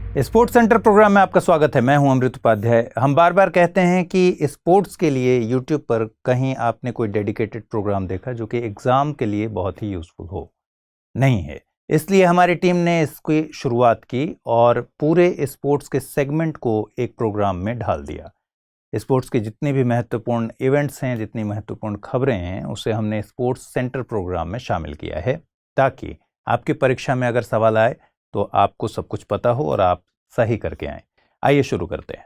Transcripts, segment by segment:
Sports centre programme में आपका स्वागत है। मैं हूं अमृत उपाध्याय। हम बार बार कहते हैं कि स्पोर्ट्स के लिए यूट्यूब पर कहीं आपने कोई डेडिकेटेड प्रोग्राम देखा जो कि एग्जाम के लिए बहुत ही यूजफुल हो, नहीं है। इसलिए हमारी टीम ने इसकी शुरुआत की और पूरे स्पोर्ट्स के सेगमेंट को एक प्रोग्राम में ढाल दिया। स्पोर्ट्स के जितने भी महत्वपूर्ण इवेंट्स हैं, जितनी महत्वपूर्ण खबरें हैं, उसे हमने स्पोर्ट्स सेंटर प्रोग्राम में शामिल किया है ताकि आपकी परीक्षा में अगर सवाल आए तो आपको सब कुछ पता हो और आप सही करके आए। आइए शुरू करते हैं।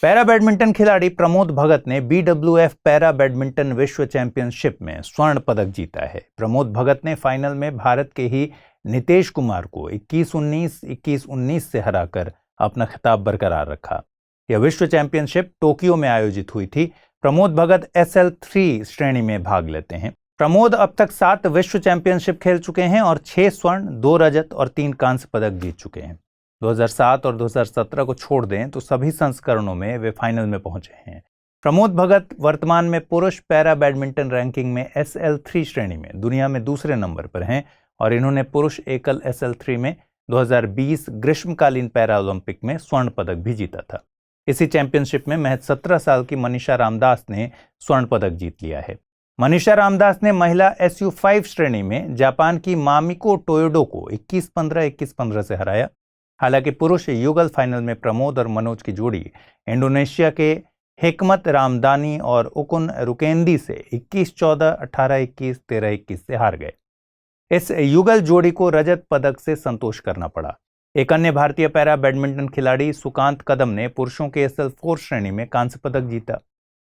पैरा बैडमिंटन खिलाड़ी प्रमोद भगत ने BWF पैरा बैडमिंटन विश्व चैंपियनशिप में स्वर्ण पदक जीता है। प्रमोद भगत ने फाइनल में भारत के ही नितेश कुमार को 21-19, 21-19 से हराकर अपना खिताब बरकरार रखा। यह विश्व चैंपियनशिप टोक्यो में आयोजित हुई थी। प्रमोद भगत SL3 श्रेणी में भाग लेते हैं। प्रमोद अब तक 7 विश्व चैंपियनशिप खेल चुके हैं और 6 स्वर्ण, 2 रजत और 3 कांस्य पदक जीत चुके हैं। 2007 और 2017 को छोड़ दें तो सभी संस्करणों में वे फाइनल में पहुंचे हैं। प्रमोद भगत वर्तमान में पुरुष पैरा बैडमिंटन रैंकिंग में SL3 श्रेणी में दुनिया में दूसरे नंबर पर हैं और इन्होंने पुरुष एकल SL3 में 2020 ग्रीष्मकालीन पैरा ओलंपिक में स्वर्ण पदक भी जीता था। इसी चैंपियनशिप में महज 17 साल की मनीषा रामदास ने स्वर्ण पदक जीत लिया है। मनीषा रामदास ने महिला SU5 श्रेणी में जापान की मामिको टोयोडो को 21-15, 21-15 से हराया। हालांकि पुरुष युगल फाइनल में प्रमोद और मनोज की जोड़ी इंडोनेशिया के हिकमत रामदानी और उकुन रुकेंदी से 21-14, 18-21, 13-21 से हार गए। इस युगल जोड़ी को रजत पदक से संतोष करना पड़ा। एक अन्य भारतीय पैरा बैडमिंटन खिलाड़ी सुकांत कदम ने पुरुषों के SL4 श्रेणी में कांस्य पदक जीता।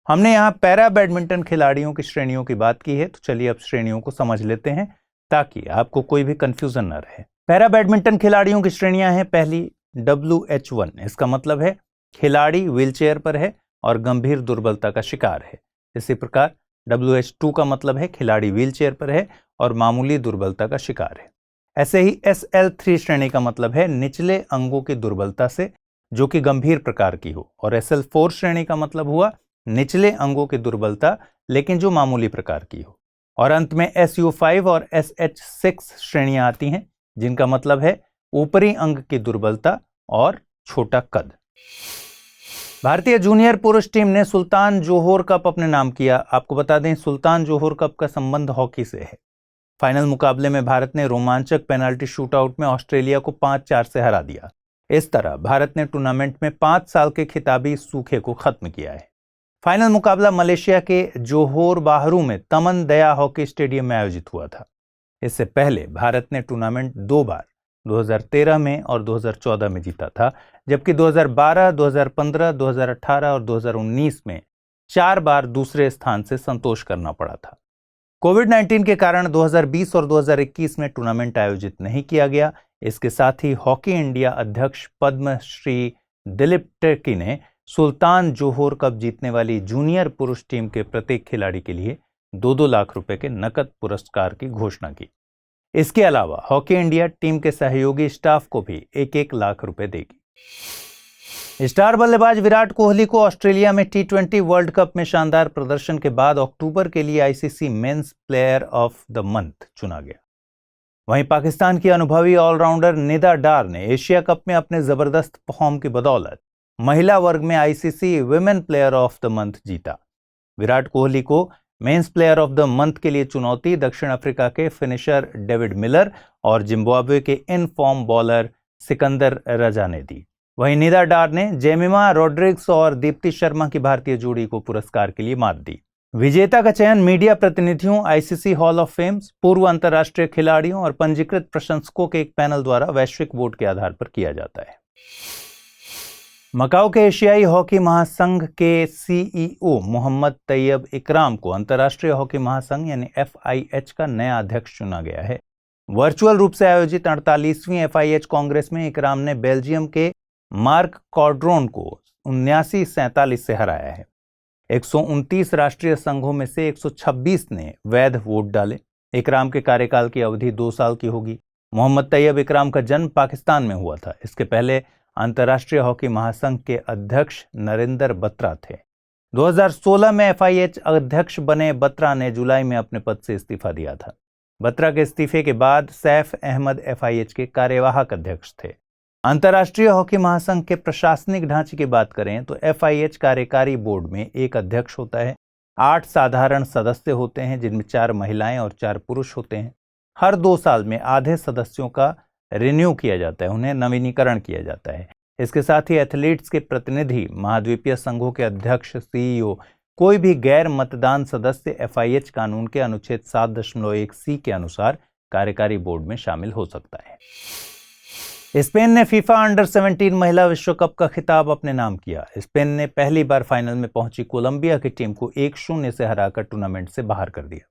हमने यहाँ पैरा बैडमिंटन खिलाड़ियों की श्रेणियों की बात की है, तो चलिए अब श्रेणियों को समझ लेते हैं ताकि आपको कोई भी कंफ्यूजन न रहे। पैरा बैडमिंटन खिलाड़ियों की श्रेणियां हैं। पहली WH1, इसका मतलब है खिलाड़ी व्हीलचेयर पर है और गंभीर दुर्बलता का शिकार है। इसी प्रकार WH2 का मतलब है खिलाड़ी व्हीलचेयर पर है और मामूली दुर्बलता का शिकार है। ऐसे ही SL3 श्रेणी का मतलब है निचले अंगों की दुर्बलता से जो कि गंभीर प्रकार की हो, और SL4 श्रेणी का मतलब हुआ निचले अंगों की दुर्बलता लेकिन जो मामूली प्रकार की हो। और अंत में SU5 और SH6 श्रेणियां आती हैं जिनका मतलब है ऊपरी अंग की दुर्बलता और छोटा कद। भारतीय जूनियर पुरुष टीम ने सुल्तान जोहोर कप अपने नाम किया। आपको बता दें, सुल्तान जोहोर कप का संबंध हॉकी से है। फाइनल मुकाबले में भारत ने रोमांचक पेनाल्टी शूटआउट में ऑस्ट्रेलिया को 5-4 से हरा दिया। इस तरह भारत ने टूर्नामेंट में 5 साल के खिताबी सूखे को खत्म किया है। फाइनल मुकाबला मलेशिया के जोहोर बाहरू में तमन दया हॉकी स्टेडियम में आयोजित हुआ था। इससे पहले भारत ने टूर्नामेंट 2 बार 2013 में और 2014 में जीता था, जबकि 2012, 2015, 2018 और 2019 में 4 बार दूसरे स्थान से संतोष करना पड़ा था। कोविड-19 के कारण 2020 और 2021 में टूर्नामेंट आयोजित नहीं किया गया। इसके साथ ही हॉकी इंडिया अध्यक्ष पद्मश्री दिलीप टिर्की ने सुल्तान जोहोर कप जीतने वाली जूनियर पुरुष टीम के प्रत्येक खिलाड़ी के लिए 2-2 लाख रुपए के नकद पुरस्कार की घोषणा की। इसके अलावा हॉकी इंडिया टीम के सहयोगी स्टाफ को भी 1-1 लाख रुपए देगी। स्टार बल्लेबाज विराट कोहली को ऑस्ट्रेलिया में T20 वर्ल्ड कप में शानदार प्रदर्शन के बाद अक्टूबर के लिए ICC men's player of the month चुना गया। वहीं पाकिस्तान की अनुभवी ऑलराउंडर निदा डार ने एशिया कप में अपने जबरदस्त फॉर्म की बदौलत महिला वर्ग में ICC women player of the month जीता। विराट कोहली को men's player of the month के लिए चुनौती दक्षिण अफ्रीका के फिनिशर डेविड मिलर और जिम्बाब्वे के इन फॉर्म बॉलर सिकंदर रजा ने दी। वहीं निदा डार ने जेमिमा रोड्रिग्स और दीप्ति शर्मा की भारतीय जोड़ी को पुरस्कार के लिए मात दी। विजेता का चयन मीडिया प्रतिनिधियों, ICC हॉल ऑफ फेम, पूर्व अंतर्राष्ट्रीय खिलाड़ियों और पंजीकृत प्रशंसकों के एक पैनल द्वारा वैश्विक वोट के आधार पर किया जाता है। मकाओ के एशियाई हॉकी महासंघ के CEO मोहम्मद तैयब इकराम को अंतर्राष्ट्रीय हॉकी महासंघ यानी FIH का नया अध्यक्ष चुना गया है। वर्चुअल रूप से आयोजित 48वीं FIH कांग्रेस में इकराम ने बेल्जियम के मार्क कॉर्ड्रोन को 79-47 से हराया है। 129 राष्ट्रीय संघों में से 126 ने वैध वोट डाले। इकराम के कार्यकाल की अवधि 2 साल की होगी। मोहम्मद तैयब इकराम का जन्म पाकिस्तान में हुआ था। इसके पहले अंतर्राष्ट्रीय हॉकी महासंघ के अध्यक्ष नरेंद्र बत्रा थे। 2016 में FIH अध्यक्ष बने बत्रा ने जुलाई में अपने पद से इस्तीफा दिया था। बत्रा के इस्तीफे के बाद सैफ अहमद FIH के कार्यवाहक अध्यक्ष थे। अंतर्राष्ट्रीय हॉकी महासंघ के प्रशासनिक ढांचे की बात करें तो FIH कार्यकारी बोर्ड में एक अध्यक्ष होता है, 8 साधारण सदस्य होते हैं जिनमें 4 महिलाएं और 4 पुरुष होते हैं। हर 2 साल में आधे सदस्यों का रिन्यू किया जाता है, उन्हें नवीनीकरण किया जाता है। इसके साथ ही एथलीट्स के प्रतिनिधि, महाद्वीपीय संघों के अध्यक्ष, CEO, कोई भी गैर मतदान सदस्य FIH कानून के अनुच्छेद 7.1C के अनुसार कार्यकारी बोर्ड में शामिल हो सकता है। स्पेन ने फीफा अंडर 17 महिला विश्व कप का खिताब अपने नाम किया। स्पेन ने पहली बार फाइनल में पहुंची कोलंबिया की टीम को 1-0 से हराकर टूर्नामेंट से बाहर कर दिया।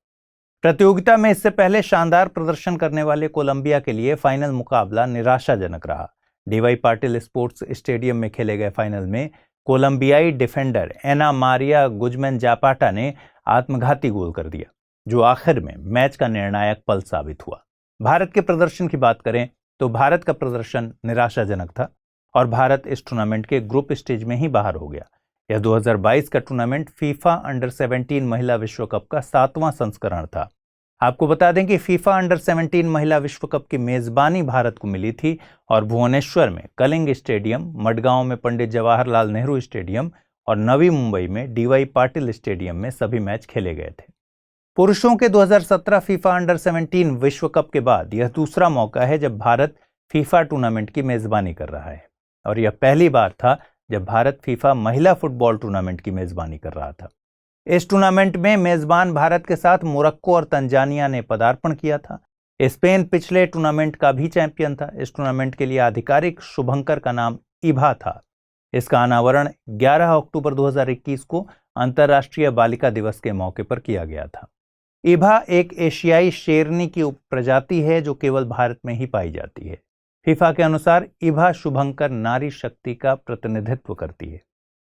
प्रतियोगिता में इससे पहले शानदार प्रदर्शन करने वाले कोलंबिया के लिए फाइनल मुकाबला निराशाजनक रहा। DY पाटिल स्पोर्ट्स स्टेडियम में खेले गए फाइनल में कोलंबियाई डिफेंडर एना मारिया गुजमैन जापाटा ने आत्मघाती गोल कर दिया, जो आखिर में मैच का निर्णायक पल साबित हुआ। भारत के प्रदर्शन की बात करें तो भारत का प्रदर्शन निराशाजनक था और भारत इस टूर्नामेंट के ग्रुप स्टेज में ही बाहर हो गया। यह 2022 का टूर्नामेंट फीफा अंडर 17 महिला विश्व कप का 7वां संस्करण था। आपको बता दें कि फीफा अंडर 17 महिला विश्व कप की मेजबानी भारत को मिली थी और भुवनेश्वर में कलिंग स्टेडियम, मडगांव में पंडित जवाहरलाल नेहरू स्टेडियम और नवी मुंबई में DY पाटिल स्टेडियम में सभी मैच खेले गए थे। पुरुषों के 2017 फीफा अंडर 17 विश्व कप के बाद यह दूसरा मौका है जब भारत फीफा टूर्नामेंट की मेजबानी कर रहा है और यह पहली बार था जब भारत फीफा महिला फुटबॉल टूर्नामेंट की मेजबानी कर रहा था। इस टूर्नामेंट में मेजबान भारत के साथ मोरक्को और तंजानिया ने पदार्पण किया था। स्पेन पिछले टूर्नामेंट का भी चैंपियन था। इस टूर्नामेंट के लिए आधिकारिक शुभंकर का नाम इभा था। इसका अनावरण 11 अक्टूबर 2021 को अंतर्राष्ट्रीय बालिका दिवस के मौके पर किया गया था। इभा एक एशियाई शेरनी की उपप्रजाति है जो केवल भारत में ही पाई जाती है। फीफा के अनुसार इभा शुभंकर नारी शक्ति का प्रतिनिधित्व करती है।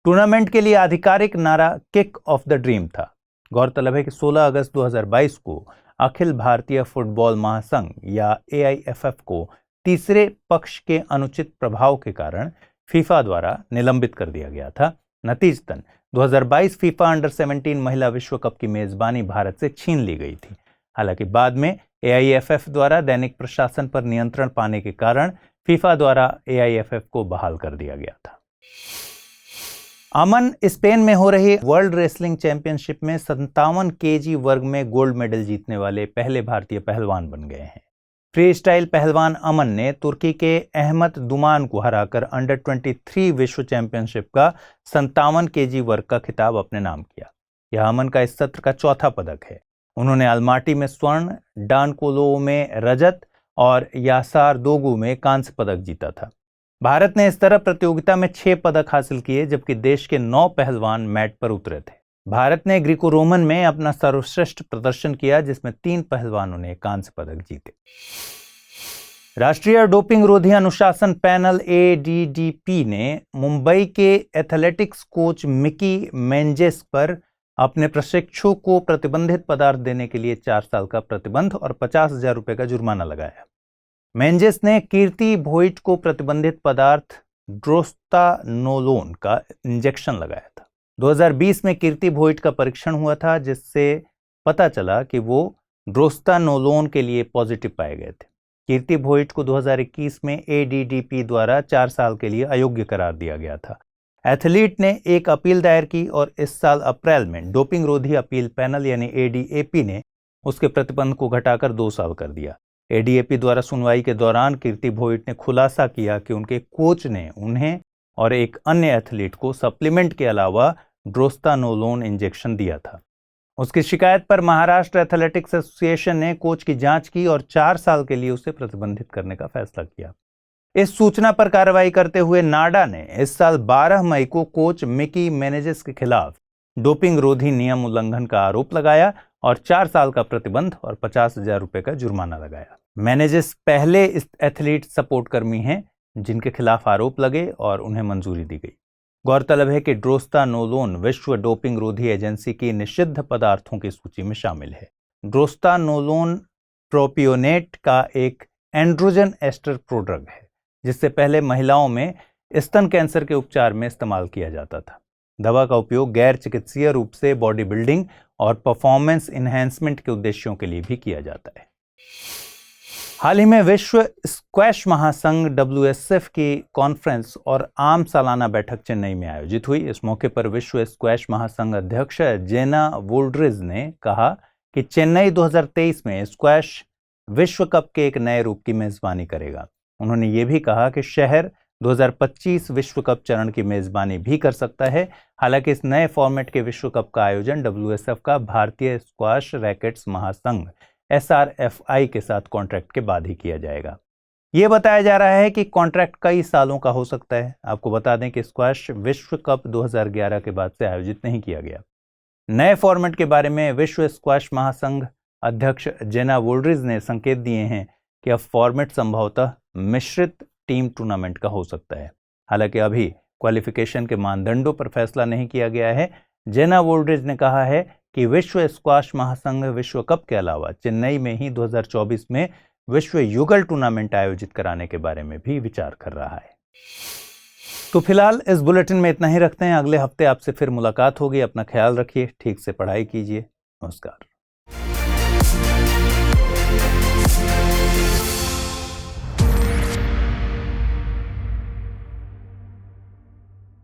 टूर्नामेंट के लिए आधिकारिक नारा किक ऑफ द ड्रीम था। गौरतलब है कि 16 अगस्त 2022 को अखिल भारतीय फुटबॉल महासंघ या AIFF को तीसरे पक्ष के अनुचित प्रभाव के कारण फीफा द्वारा निलंबित कर दिया गया था। नतीजतन 2022 फीफा अंडर 17 महिला विश्व कप की मेजबानी भारत से छीन ली गई थी। हालांकि बाद में AIFF द्वारा दैनिक प्रशासन पर नियंत्रण पाने के कारण फीफा द्वारा AIFF को बहाल कर दिया गया था। अमन स्पेन में हो रही वर्ल्ड रेसलिंग चैंपियनशिप में 57 kg वर्ग में गोल्ड मेडल जीतने वाले पहले भारतीय पहलवान बन गए हैं। फ्री स्टाइल पहलवान अमन ने तुर्की के अहमद दुमान को हराकर अंडर 23 विश्व चैंपियनशिप का 57 kg वर्ग का खिताब अपने नाम किया। यह अमन का इस सत्र का चौथा पदक है। उन्होंने अलमाटी में स्वर्ण, डानकोलो में रजत और यासार दोगु में कांस्य पदक जीता था। भारत ने इस तरह प्रतियोगिता में 6 पदक हासिल किए, जबकि देश के 9 पहलवान मैट पर उतरे थे। भारत ने ग्रीको रोमन में अपना सर्वश्रेष्ठ प्रदर्शन किया, जिसमें 3 पहलवानों ने कांस्य पदक जीते। राष्ट्रीय डोपिंग रोधी अनुशासन पैनल ADDP ने मुंबई के एथलेटिक्स कोच मिकी मेंजेस पर अपने प्रशिक्षु को प्रतिबंधित पदार्थ देने के लिए 4 साल का प्रतिबंध और 50,000 रुपए का जुर्माना लगाया। मेंजेस ने कीर्ति भोइट को प्रतिबंधित पदार्थ ड्रोस्टानोलोन का इंजेक्शन लगाया था। 2020 में कीर्ति भोइट का परीक्षण हुआ था, जिससे पता चला कि वो ड्रोस्टानोलोन के लिए पॉजिटिव पाए गए थे। कीर्ति भोइट को 2021 में ADDP द्वारा 4 साल के लिए अयोग्य करार दिया गया था। एथलीट ने एक अपील दायर की और इस साल अप्रैल में डोपिंग रोधी अपील पैनल यानी ADAP ने उसके प्रतिबंध को घटाकर 2 साल कर दिया। ADAP द्वारा सुनवाई के दौरान कीर्ति भोइट ने खुलासा किया कि उनके कोच ने उन्हें और एक अन्य एथलीट को सप्लीमेंट के अलावा ड्रोस्टानोलोन इंजेक्शन दिया था। उसकी शिकायत पर महाराष्ट्र एथलेटिक्स एसोसिएशन ने कोच की जांच की और 4 साल के लिए उसे प्रतिबंधित करने का फैसला किया। इस सूचना पर कार्रवाई करते हुए नाडा ने इस साल 12 मई को कोच मिकी मेनेजेस के खिलाफ डोपिंग रोधी नियम उल्लंघन का आरोप लगाया और 4 साल का प्रतिबंध और 50,000 रुपए का जुर्माना लगाया। मेनेजेस पहले एथलीट सपोर्ट कर्मी हैं जिनके खिलाफ आरोप लगे और उन्हें मंजूरी दी गई। गौरतलब है कि ड्रोस्टानोलोन विश्व डोपिंग रोधी एजेंसी की निषिद्ध पदार्थों की सूची में शामिल है। ड्रोस्टानोलोन प्रोपियोनेट का एक एंड्रोजन एस्टर प्रोड्रग है, जिससे पहले महिलाओं में स्तन कैंसर के उपचार में इस्तेमाल किया जाता था। दवा का उपयोग गैर चिकित्सीय रूप से बॉडी बिल्डिंग और परफॉर्मेंस इन्हेंसमेंट के उद्देश्यों के लिए भी किया जाता है। हाल ही में विश्व स्क्वैश महासंघ WSF की कॉन्फ्रेंस और आम सालाना बैठक चेन्नई में आयोजित हुई। इस मौके पर विश्व स्क्वैश महासंघ अध्यक्ष जेना वोल्ड्रिज ने कहा कि चेन्नई 2023 में स्क्वैश विश्व कप के एक नए रूप की मेजबानी करेगा। उन्होंने ये भी कहा कि शहर 2025 विश्व कप चरण की मेजबानी भी कर सकता है। हालांकि इस नए फॉर्मेट के विश्व कप का आयोजन WSF का भारतीय स्क्वैश रैकेट्स महासंघ SRFI के साथ कॉन्ट्रैक्ट के बाद ही किया जाएगा। ये बताया जा रहा है कि कॉन्ट्रैक्ट कई सालों का हो सकता है। आपको बता दें कि स्क्वैश विश्व कप 2011 के बाद से आयोजित नहीं किया गया। नए फॉर्मेट के बारे में विश्व स्क्वैश महासंघ अध्यक्ष जेना वोल्ड्रिज ने संकेत दिए हैं कि अब फॉर्मेट संभवतः मिश्रित टीम टूर्नामेंट का हो सकता है। हालांकि अभी क्वालिफिकेशन के मानदंडों पर फैसला नहीं किया गया है। जेना वोल्ड्रिज ने कहा है कि विश्व स्क्वैश महासंघ विश्व कप के अलावा चेन्नई में ही 2024 में विश्व युगल टूर्नामेंट आयोजित कराने के बारे में भी विचार कर रहा है। तो फिलहाल इस बुलेटिन में इतना ही रखते हैं। अगले हफ्ते आपसे फिर मुलाकात होगी। अपना ख्याल रखिए, ठीक से पढ़ाई कीजिए। नमस्कार।